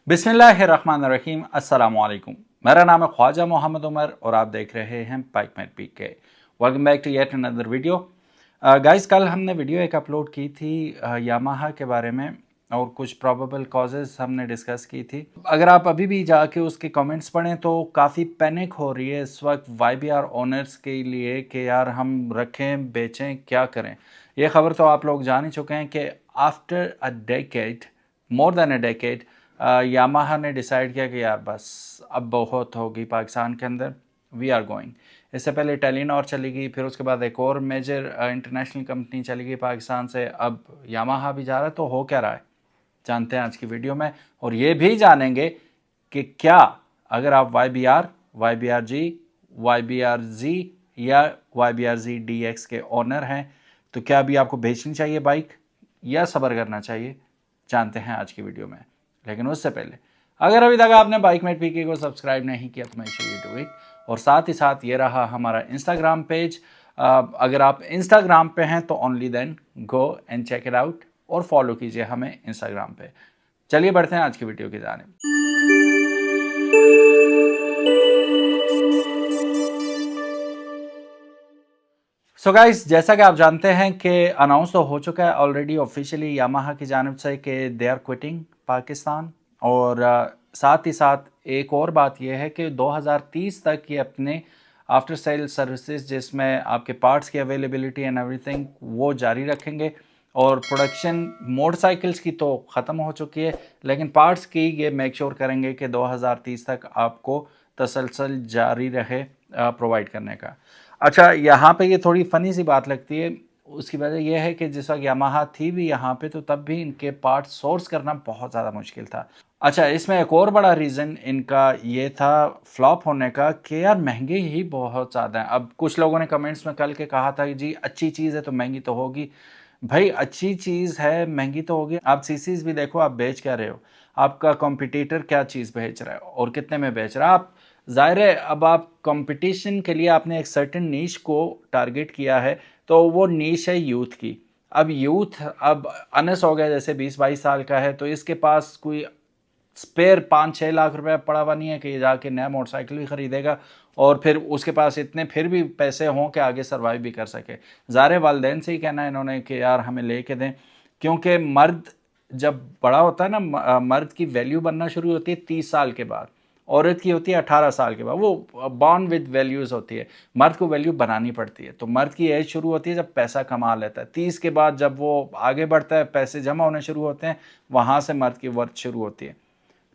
बिस्मिल्लाहिर्रहमानिर्रहीम अस्सलामु अलैकुम। मेरा नाम है ख्वाजा मोहम्मद उमर और आप देख रहे हैं bike mate PK. Welcome back to yet another video. Guys, कल हमने वीडियो एक अपलोड की थी यामाहा के बारे में और कुछ प्रॉबेबल कॉजेज़ हमने डिस्कस की थी। अगर आप अभी भी जाके उसके कमेंट्स पढ़ें तो काफ़ी पैनिक हो रही है इस वक्त YBR ओनर्स के लिए कि यार हम रखें बेचें क्या करें। ये ख़बर तो आप लोग जान ही चुके हैं कि after a decade, more than a decade, Yamaha ने डिसाइड किया कि यार बस अब बहुत होगी पाकिस्तान के अंदर, वी आर गोइंग। इससे पहले टेलीनॉर चली गई, फिर उसके बाद एक और मेजर इंटरनेशनल कंपनी चली गई पाकिस्तान से, अब यामाहा भी जा रहा है। तो हो क्या रहा है जानते हैं आज की वीडियो में, और ये भी जानेंगे कि क्या अगर आप YBR, YBR-G, YBR-Z या YBR-Z DX के ओनर हैं तो क्या अभी आपको बेचनी चाहिए बाइक या सब्र करना चाहिए, जानते हैं आज की वीडियो में। लेकिन उससे पहले अगर अभी तक आपने बाइक मेट पीके को सब्सक्राइब नहीं किया तो मैं शुरू डू इट, और साथ ही साथ ये रहा हमारा इंस्टाग्राम पेज। अगर आप इंस्टाग्राम पे हैं तो only then go and check it out और फॉलो कीजिए हमें इंस्टाग्राम पे। चलिए बढ़ते हैं आज की वीडियो की जानिब। सो गाइस, जैसा कि आप जानते हैं कि अनाउंस तो हो चुका है ऑलरेडी ऑफिशियली यामाहा की जानिब से कि दे आर क्विटिंग पाकिस्तान, और साथ ही साथ एक और बात यह है कि 2030 तक ये अपने आफ्टर सेल सर्विसेज जिसमें आपके पार्ट्स की अवेलेबिलिटी एंड एवरीथिंग वो जारी रखेंगे। और प्रोडक्शन मोटरसाइकिल्स की तो ख़त्म हो चुकी है, लेकिन पार्ट्स की ये मेक श्योर करेंगे कि 2030 तक आपको तसलसल जारी रहे प्रोवाइड करने का। अच्छा, यहाँ पे ये थोड़ी फ़नी सी बात लगती है, उसकी वजह यह है कि जिस वक्त यामाहा थी भी यहाँ पे तो तब भी इनके पार्ट्स सोर्स करना बहुत ज़्यादा मुश्किल था। अच्छा, इसमें एक और बड़ा रीज़न इनका ये था फ्लॉप होने का कि यार महंगे ही बहुत ज़्यादा हैं। अब कुछ लोगों ने कमेंट्स में कल के कहा था कि जी अच्छी चीज़ है तो महंगी तो होगी। भाई अच्छी चीज़ है महंगी तो होगी। आप सीसीज भी देखो, आप बेच क्या रहे हो, आपका कॉम्पिटिटर क्या चीज़ बेच रहा है और कितने में बेच रहा है। आप ज़ाहिर है अब आप कंपटीशन के लिए आपने एक सर्टेन नीश को टारगेट किया है, तो वो नीश है यूथ की। अब यूथ अब अनस हो गया, जैसे 20-22 साल का है, तो इसके पास कोई स्पेयर 5-6 लाख रुपए पड़ा हुआ नहीं है कि ये जाके नया मोटरसाइकिल भी ख़रीदेगा और फिर उसके पास इतने फिर भी पैसे हों कि आगे सर्वाइव भी कर सके। ज़ाहिर वालिदैन से ही कहना है इन्होंने कि यार हमें लेके दें, क्योंकि मर्द जब बड़ा होता है ना, मर्द की वैल्यू बनना शुरू होती है 30 साल के बाद, औरत की होती है 18 साल के बाद। वो बॉर्न विद वैल्यूज़ होती है, मर्द को वैल्यू बनानी पड़ती है। तो मर्द की एज शुरू होती है जब पैसा कमा लेता है, 30 के बाद जब वो आगे बढ़ता है, पैसे जमा होने शुरू होते हैं, वहाँ से मर्द की वर्थ शुरू होती है।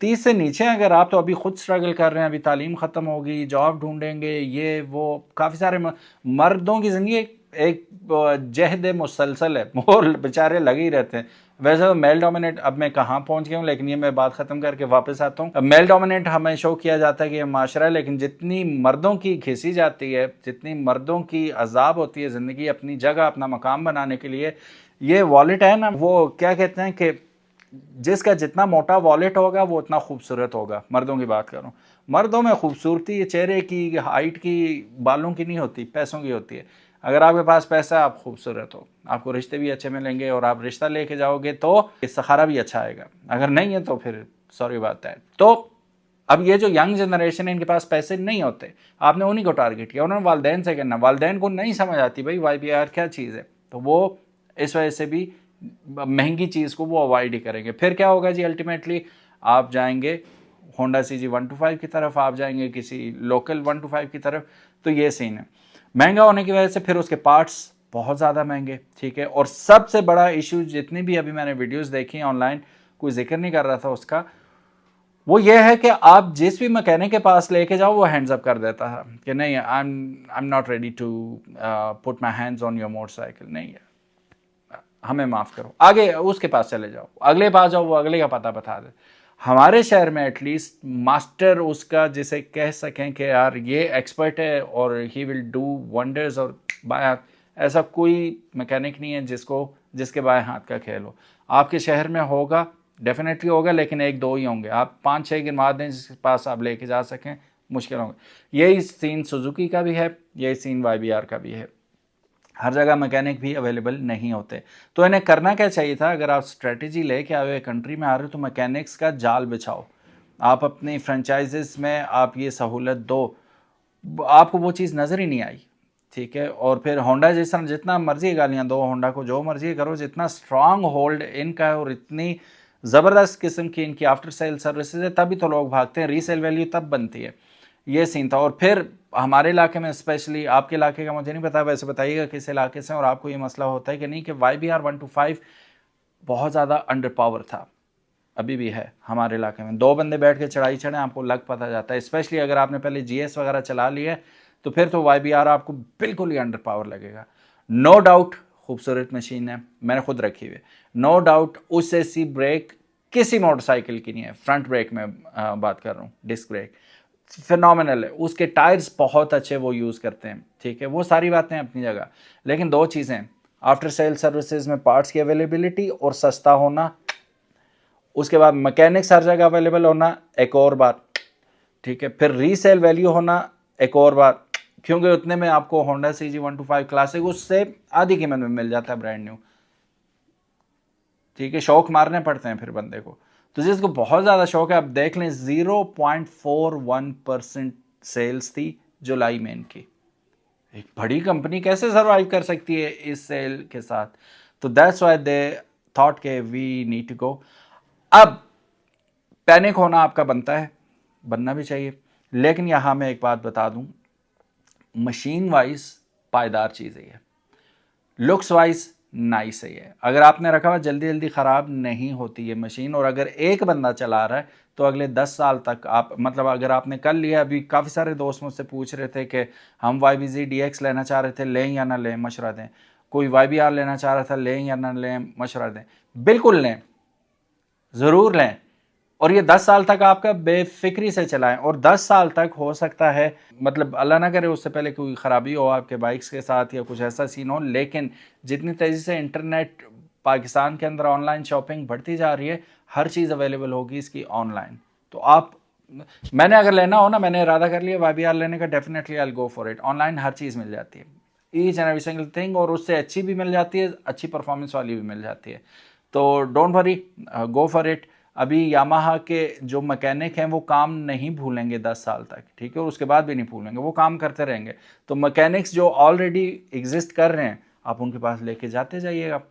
30 से नीचे अगर आप तो अभी खुद स्ट्रगल कर रहे हैं, अभी तालीम ख़त्म होगी, जॉब ढूंढेंगे, ये वो काफ़ी सारे मर्दों की ज़िंदगी एक जहद मुसलसल है, वो बेचारे लगे ही रहते हैं। वैसे तो मेल डोमिनेट, अब मैं कहाँ पहुँच गया हूँ, लेकिन ये मैं बात ख़त्म करके वापस आता हूँ। मेल डोमिनेट हमें शो किया जाता है कि ये माशरा है, लेकिन जितनी मर्दों की घिसी जाती है, जितनी मर्दों की अजाब होती है ज़िंदगी अपनी जगह अपना मकाम बनाने के लिए, ये वॉलेट है ना, वो क्या कहते हैं कि जिसका जितना मोटा वॉलेट होगा वो उतना खूबसूरत होगा। मर्दों की बात करूं, मर्दों में खूबसूरती चेहरे की, हाइट की, बालों की नहीं होती, पैसों की होती है। अगर आपके पास पैसा है आप खूबसूरत हो, आपको रिश्ते भी अच्छे मिलेंगे और आप रिश्ता लेके जाओगे तो सहारा भी अच्छा आएगा। अगर नहीं है तो फिर सॉरी बात है। तो अब ये जो यंग जनरेशन है इनके पास पैसे नहीं होते, आपने उन्हीं को टारगेट किया। उन्होंने वालदैन से करना, वालदैन को नहीं समझ आती भाई YBR क्या चीज़ है, तो वो इस वजह से भी महंगी चीज़ को वो अवॉइड ही करेंगे। फिर क्या होगा जी, अल्टीमेटली आप जाएंगे होंडा CG 125 की तरफ, आप जाएंगे किसी लोकल 125 की तरफ। तो ये सीन है, महंगा होने की वजह से फिर उसके पार्ट्स बहुत ज़्यादा महंगे, ठीक है। और सबसे बड़ा इशू जितनी भी अभी मैंने वीडियोस देखी ऑनलाइन, कोई जिक्र नहीं कर रहा था उसका, वो ये है कि आप जिस भी मैकेनिक के पास लेके जाओ वो हैंड्स अप कर देता है कि नहीं, I am not ready to put my hands on your motorcycle, नहीं है, हमें माफ़ करो, आगे उसके पास चले जाओ, अगले पास जाओ, वो अगले का पता बता दे। हमारे शहर में एटलीस्ट मास्टर उसका जिसे कह सकें कि यार ये एक्सपर्ट है और ही विल डू वंडर्स, और बाएं हाथ, ऐसा कोई मैकेनिक नहीं है जिसके बाएं हाथ का खेल हो। आपके शहर में होगा, डेफिनेटली होगा, लेकिन 1-2 ही होंगे। आप 5-6 गिनवा दें जिसके पास आप लेके जा सकें, मुश्किल होगा। यही सीन सुजुकी का भी है, यही सीन YBR का भी है। हर जगह मैकेनिक भी अवेलेबल नहीं होते। तो इन्हें करना क्या चाहिए था, अगर आप स्ट्रेटजी लेके आए हुए कंट्री में आ रहे हो तो मैकेनिक्स का जाल बिछाओ, आप अपनी फ्रेंचाइजेस में आप ये सहूलत दो, आपको वो चीज़ नज़र ही नहीं आई, ठीक है। और फिर होंडा जैसा जितना मर्जी गालियाँ दो, होंडा को जो मर्जी करो, जितना स्ट्रांग होल्ड इनका है और इतनी ज़बरदस्त किस्म की इनकी आफ्टर सेल सर्विसेज है, तभी तो लोग भागते हैं, रीसेल वैल्यू तब बनती है। ये सीन था। और फिर हमारे इलाके में स्पेशली, आपके इलाके का मुझे नहीं पता, वैसे बताइएगा किस इलाके से और आपको ये मसला होता है कि नहीं, कि YBR 125 बहुत ज़्यादा अंडर पावर था, अभी भी है हमारे इलाके में। 2 बंदे बैठ के चढ़ाई चढ़ें आपको लग पता जाता है, स्पेशली अगर आपने पहले GS वगैरह चला लिया तो फिर तो YBR आपको बिल्कुल ही अंडर पावर लगेगा। नो डाउट खूबसूरत मशीन है, मैंने खुद रखी हुई है, नो डाउट। उस ऐसी ब्रेक किसी मोटरसाइकिल की नहीं है। फ्रंट ब्रेक में बात कर रहा हूँ, डिस्क ब्रेक फिनोमिनल है। उसके टायर्स बहुत अच्छे वो यूज़ करते हैं, ठीक है। वो सारी बातें अपनी जगह, लेकिन 2 चीज़ें, आफ्टर सेल सर्विसेज में पार्ट्स की अवेलेबिलिटी और सस्ता होना, उसके बाद मैकेनिक्स हर जगह अवेलेबल होना, एक और बात, ठीक है। फिर रीसेल वैल्यू होना, एक और बात, क्योंकि उतने में आपको होंडा CG 125 क्लासिक उससे आधी कीमत में मिल जाता है ब्रांड न्यू, ठीक है। शौक मारने पड़ते हैं फिर बंदे को। तो जिसको बहुत ज़्यादा शौक है, आप देख लें 0.41% सेल्स थी जुलाई में इनकी। एक बड़ी कंपनी कैसे सर्वाइव कर सकती है इस सेल के साथ? तो दैट्स व्हाई दे थॉट के वी नीड टू गो। अब पैनिक होना आपका बनता है, बनना भी चाहिए, लेकिन यहां मैं एक बात बता दूं, मशीन वाइज पायदार चीज़ है, लुक्स वाइज नाइस है। अगर आपने रखा हुआ जल्दी जल्दी ख़राब नहीं होती है मशीन, और अगर एक बंदा चला रहा है तो अगले 10 साल तक आप, मतलब अगर आपने कर लिया, अभी काफ़ी सारे दोस्त मुझसे पूछ रहे थे कि हम YBZ DX लेना चाह रहे थे, लें या ना लें, मशवरा दें। कोई YBR लेना चाह रहा था, लें या ना लें, मशवरा दें। बिल्कुल लें, ज़रूर लें, और ये 10 साल तक आपका बेफिक्री से चलाएं। और 10 साल तक हो सकता है, मतलब अल्लाह ना करे उससे पहले कोई ख़राबी हो आपके बाइक्स के साथ या कुछ ऐसा सीन हो, लेकिन जितनी तेज़ी से इंटरनेट पाकिस्तान के अंदर ऑनलाइन शॉपिंग बढ़ती जा रही है, हर चीज़ अवेलेबल होगी इसकी ऑनलाइन। तो आप, मैंने अगर लेना हो ना, मैंने इरादा कर लिया YBR लेने का, definitely I go for it. Online हर चीज़ मिल जाती है, each and every single thing, और उससे अच्छी भी मिल जाती है, अच्छी परफॉर्मेंस वाली भी मिल जाती है। तो don't worry, go for it. अभी यामाहा के जो मैकेनिक हैं वो काम नहीं भूलेंगे 10 साल तक, ठीक है, और उसके बाद भी नहीं भूलेंगे, वो काम करते रहेंगे। तो मैकेनिक्स जो ऑलरेडी एग्जिस्ट कर रहे हैं, आप उनके पास लेके जाते जाइएगा।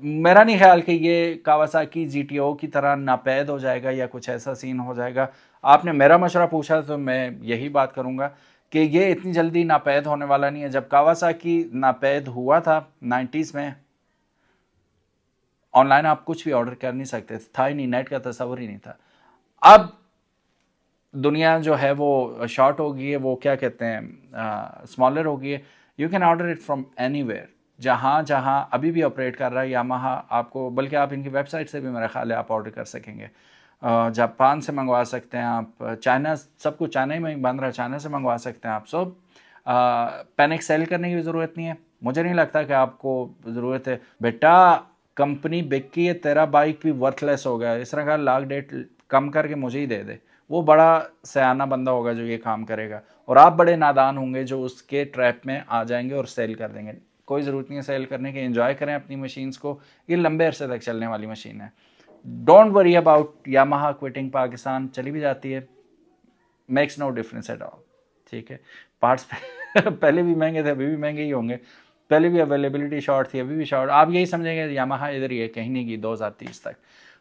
मेरा नहीं ख्याल कि ये कावासाकी GTO की तरह नापैद हो जाएगा या कुछ ऐसा सीन हो जाएगा। आपने मेरा मशवरा पूछा तो मैं यही बात करूँगा कि ये इतनी जल्दी नापैद होने वाला नहीं है। जब कावासाकी नापैद हुआ था 90s में, ऑनलाइन आप कुछ भी ऑर्डर कर नहीं सकते थे, था ही नहीं, नेट का तस्वर ही नहीं था। अब दुनिया जो है वो शॉर्ट हो गई है, वो क्या कहते हैं, स्मॉलर हो गई है। You can order it from anywhere, जहाँ जहाँ अभी भी ऑपरेट कर रहा है यामाहा आपको, बल्कि आप इनकी वेबसाइट से भी मेरा ख्याल है आप ऑर्डर कर सकेंगे। जापान से मंगवा सकते हैं आप, चाइना, सब कुछ चाइना में बन रहा है, चाइना से मंगवा सकते हैं आप। सो पैनिक सेल करने की ज़रूरत नहीं है, मुझे नहीं लगता कि आपको ज़रूरत है। बेटा कंपनी बिक की है, तेरा बाइक भी वर्थलेस हो गया, इस तरह का लाख डेट कम करके मुझे ही दे दे। वो बड़ा सयाना बंदा होगा जो ये काम करेगा, और आप बड़े नादान होंगे जो उसके ट्रैप में आ जाएंगे और सेल कर देंगे। कोई ज़रूरत नहीं है सेल करने की, एंजॉय करें अपनी मशीन्स को, ये लंबे अरसे तक चलने वाली मशीन है। Don't worry about Yamaha quitting Pakistan, चली भी जाती है, makes no difference at all, ठीक है। पार्ट्स पहले भी महंगे थे, अभी भी महंगे ही होंगे, पहले भी अवेलेबिलिटी शॉर्ट थी, अभी भी शॉर्ट। आप यही समझेंगे यामाहा इधर ही है, कहीं नहीं गई 2030 तक।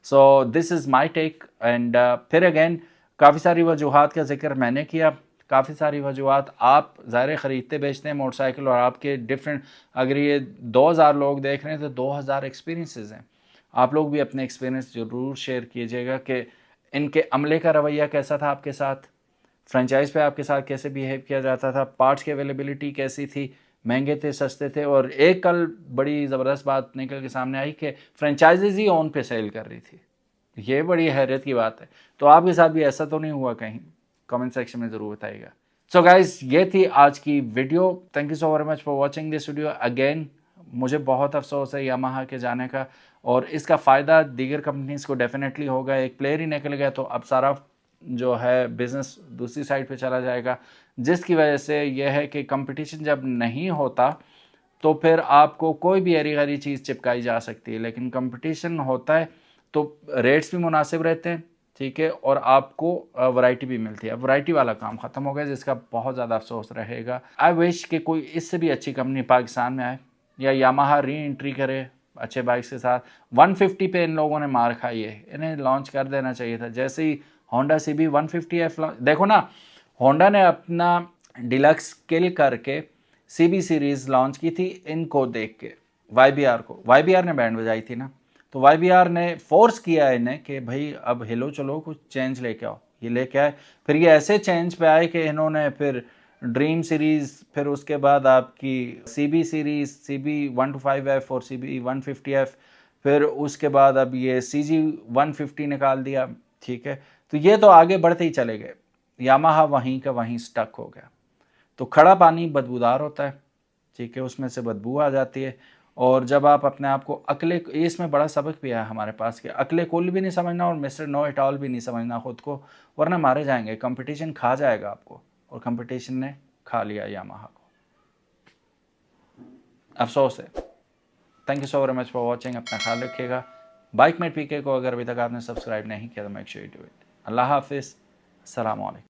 So this is my take. And फिर अगेन काफ़ी सारी वजूहात का जिक्र मैंने किया, काफ़ी सारी वजूहात, आप ज़ाहिर ख़रीदते बेचते हैं मोटरसाइकिल, और आपके डिफरेंट, अगर ये 2000 लोग देख रहे हैं तो 2000 एक्सपीरियंसेस हैं। आप लोग भी अपने एक्सपीरियंस ज़रूर शेयर कीजिएगा कि इनके अमले का रवैया कैसा था आपके साथ, फ्रेंचाइज पे आपके साथ कैसे बिहेव किया जाता था, पार्ट्स की अवेलेबिलिटी कैसी थी, महंगे थे, सस्ते थे। और एक कल बड़ी ज़बरदस्त बात निकल के सामने आई कि फ्रेंचाइजीज ही ऑन पे सेल कर रही थी। ये बड़ी हैरत की बात है। तो आपके साथ भी ऐसा तो नहीं हुआ कहीं? कमेंट सेक्शन में ज़रूर बताइएगा। सो गाइज, ये थी आज की video. Thank you so very much for watching this video again. मुझे बहुत अफसोस है यामाहा के जाने का, और इसका फ़ायदा दीगर कंपनीज़ को डेफिनेटली होगा। एक प्लेयर ही निकल गया तो अब सारा जो है बिज़नेस दूसरी साइड पे चला जाएगा, जिसकी वजह से यह है कि कंपटीशन जब नहीं होता तो फिर आपको कोई भी हरी हरी चीज़ चिपकाई जा सकती है, लेकिन कंपटीशन होता है तो रेट्स भी मुनासिब रहते हैं, ठीक है, और आपको वैरायटी भी मिलती है। वैरायटी वाला काम ख़त्म हो गया, जिसका बहुत ज़्यादा अफसोस रहेगा। आई विश कि कोई इससे भी अच्छी कंपनी पाकिस्तान में आए, या यामाहा री एंट्री करे अच्छे बाइक्स के साथ। 150 पे इन लोगों ने मार खाई है, इन्हें लॉन्च कर देना चाहिए था। जैसे ही होंडा CB 150F देखो ना, होंडा ने अपना डिलक्स किल करके CB सीरीज़ लॉन्च की थी इनको देख के, YBR को। YBR ने बैंड बजाई थी ना, तो YBR ने फोर्स किया इन्हें कि भाई अब हिलो चलो, कुछ चेंज लेके आओ। ये लेके आए, फिर ये ऐसे चेंज पे आए कि इन्होंने फिर ड्रीम सीरीज़, फिर उसके बाद आपकी CB सीरीज़, CB 125F और CB 150F, फिर उसके बाद अब ये CG 150 निकाल दिया। ठीक है, तो ये तो आगे बढ़ते ही चले गए, यामाहा वहीं का वहीं स्टक हो गया। तो खड़ा पानी बदबूदार होता है, ठीक है, उसमें से बदबू आ जाती है। और जब आप अपने आप को अकेले, इसमें बड़ा सबक भी है हमारे पास कि अकेले कुल भी नहीं समझना और मिस्टर नो इट ऑल भी नहीं समझना खुद को, वरना मारे जाएंगे। कंपटीशन खा जाएगा आपको, और कंपटीशन ने खा लिया यामाहा को, अफसोस है। Thank you so very much for watching. अपना ख्याल रखिएगा। बाइक मेट PK को अगर अभी तक आपने सब्सक्राइब नहीं किया तो make sure you do it. Allah हाफिज़, अस्सलाम वालेकुम।